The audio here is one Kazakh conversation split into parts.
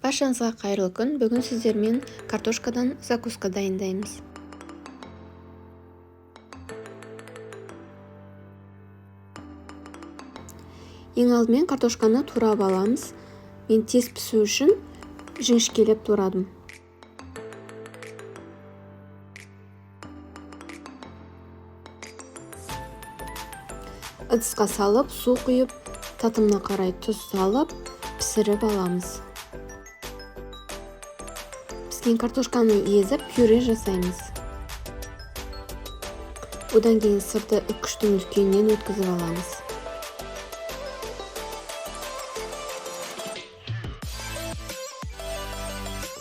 Баршаңызға қайырлы күн. Бүгін сіздермен картошкадан закуска дайындаймыз. Ең алдымен картошканы турап аламыз. Мен тез пісу үшін жіңішкелеп турадым. Ыдысқа салып, су құйып, татымына қарай тұз салып, пісіріп аламыз. Піскен картошканы езіп, пюре жасаймыз. Одан кейін сырты үккіштің үлкенінен өткізіп аламыз.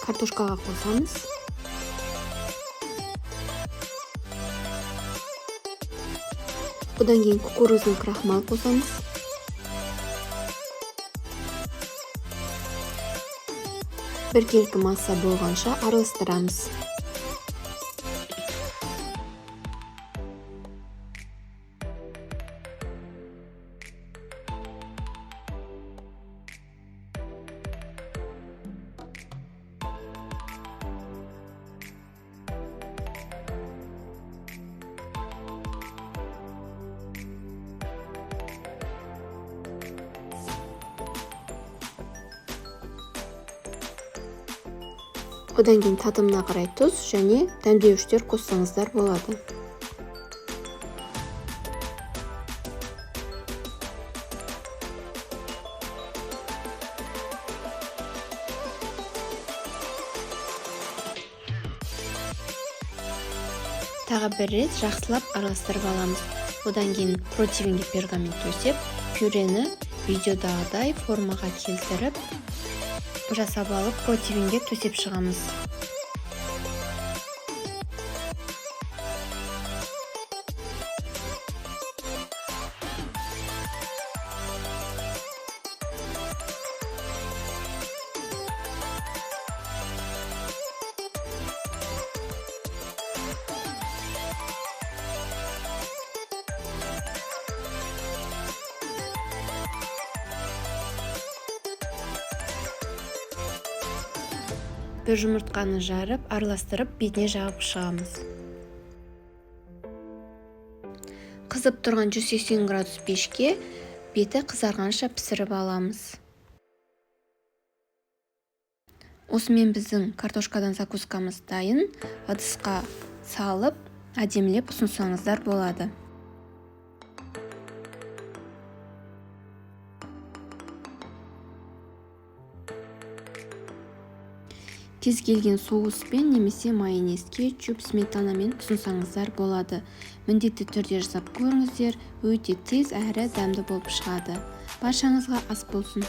Картошкаға қосамыз. Одан кейін кукурузный крахмал қосамыз. Біркелкі масса болғанша араластырамыз. Одан кейін татымына қарай тұз және дәмдеуіштер қоссаңыздар болады. Тағы бір рет жақсылап араластырып аламыз. Одан кейін противенге пергамент төсеп, пюрені видеодағыдай формаға келтіріп, жасап алып, противенге төсеп шығамыз. Бір жұмыртқаны жарып, араластырып, бетіне жағып шығамыз. Қызып тұрған 180 градус пешке беті қызарғанша пісіріп аламыз. Осымен біздің картошкадан закускамыз дайын. Ыдысқа салып, әдемілеп ұсынсаңыздар болады. Кез келген соуспен немесе майонез, кетчуп, сметанамен ұсынсаңыздар болады. Міндетті түрде жасап көріңіздер, өте тез әрі дәмді болып шығады. Баршаңызға ас болсын.